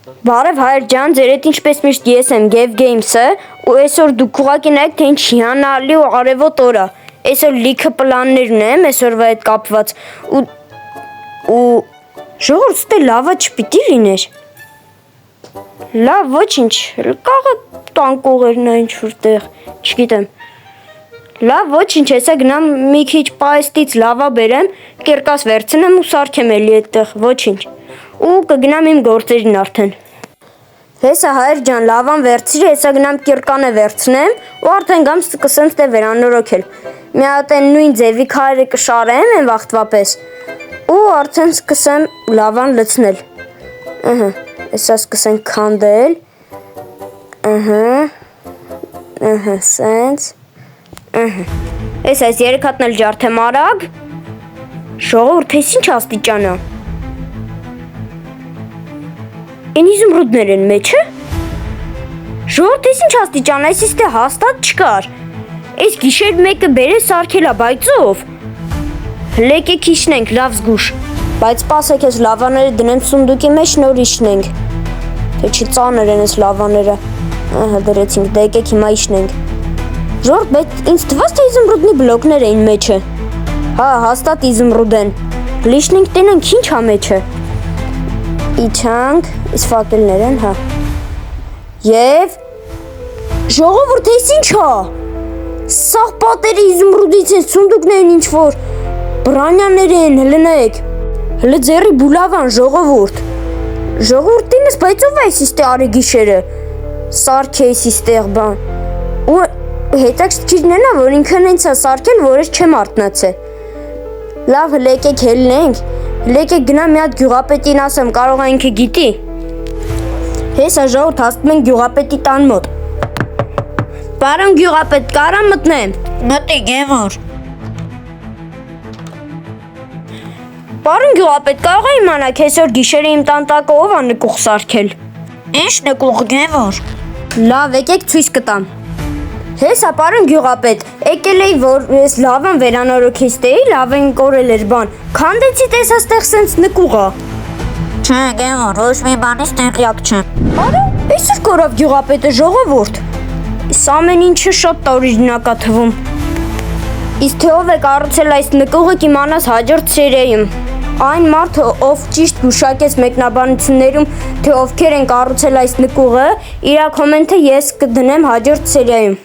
Բարև հայր ջան, ձեր հետ ինչպես միշտ ես եմ Gev Games-ը ու այսօր դուք ուղղակի նայեք թե ինչ հիանալի ու արևոտ օր է։ Այսօր լիքը պլաններ ունեմ այսօրվա հետ կապված ու ժողովուրդ ստե լավա չպիտի լիներ։ Լավ ոչինչ, կաղը տանկողերն է ինչ-որ տեղ, չգիտեմ։ Լավ ոչինչ, հեսա գնամ մի քիչ պայստից լավա բերեմ, կերկաս վերցնեմ ու սարքեմ էլի այդտեղ, ոչինչ։ Ու կգնամ իմ գործերին արդեն։ Հեսա հայր ջան, լավան վերցրի, հեսա գնամ կիրկանը վերցնեմ ու արդեն գամ սկսեմ ստե վերանորոգել։ Մի հատ են նույն ձևի քարերը կշարեմ են վաղտվա պես ու արդեն սկսեմ լավան լցնել։ Հեսա սկսենք քանդել։ Սենց։ Այս երեք հատն էլ ջարդեմ արագ։ Ժողովուրդ, այս ինչ աստիճան է։ Են իզումրուդներ են մեջը։ Ժողովուրդ, այս ինչ աստիճան է, այս իստե հաստատ չկար։ Այս գիշեր մեկը բերես սարքելա, բայց ով։ Հլեկեք իշնենք, լավ զգուշ։ Բայց սպասեք ես լավաները դնեմ սունդուկի մեջ նոր իշնենք։ Թե չի ծանր են այս լավաները։ Դրեցինք, դե եկեք հիմա իշնենք։ Ժողովուրդ, բայց ինձ թվաց թե իզումրուդնի բլոկներ էին մեջը։ Հա, հաստատ իզումրուդ են։ Լիշնենք տենանք ինչ հա մեջը։ Իջանք, իս ֆակելներ են, հա։ Եվ ժողովուրդ, այս ինչ հա։ Սաղ պատերը իզումրուդից են, սունդուկներն ինչ որ բրանյաներ են, հլնեք։ Հլը ձերի բուլավան, ժողովուրդ։ Ժողովուրդ ինս, բայց ով է այս իստե արի գիշերը։ Սարք է այս իստեղ բան։ Ու հետաքրքիրն է նա, որ ինքն ինձ է սարքել, որ ես չեմ արթնացել։ Լավ, հլեկեք հելնենք, հլեկեք գնամ մի հատ գյուղապետին ասեմ, կարող է ինքը գիտի։ Հեսա ժողովուրդ, հասնում ենք գյուղապետի տան մոտ։ Պարոն գյուղապետ, կարամ մտնեմ։ Մտի Գևոր։ Պարոն գյուղապետ, կարող է իմանաք այսօր գիշերը իմ տան տակը ով է նկուղ սարքել։ Ինչ նկուղ Գևոր։ Լավ, եկեք ցույց կտամ։ Հեսա պարոն գյուղապետ, եկել էի որ ես լավան վերանորոգից տեի, լավ են կորել էր բան։ Քանդեցի տես աստեղ սենց նկուղա։ Չէ Գևոր, ոչ մի բանից տեղյակ չեմ։ Արա, այսօր կորավ գյուղապետը ժողովուրդ։ Այս ամեն ինչը շատ տարօրինակ է թվում։ Իսկ թե ով է կառուցել այս նկուղը կիմանաս հաջորդ սերիայում։ Այն մարդը, ով ճիշտ գուշակեց մեկնաբանություններում, թե ովքեր են կառուցել այս նկուղը, իր կոմենտը ես կդնեմ հաջորդ սերիայում։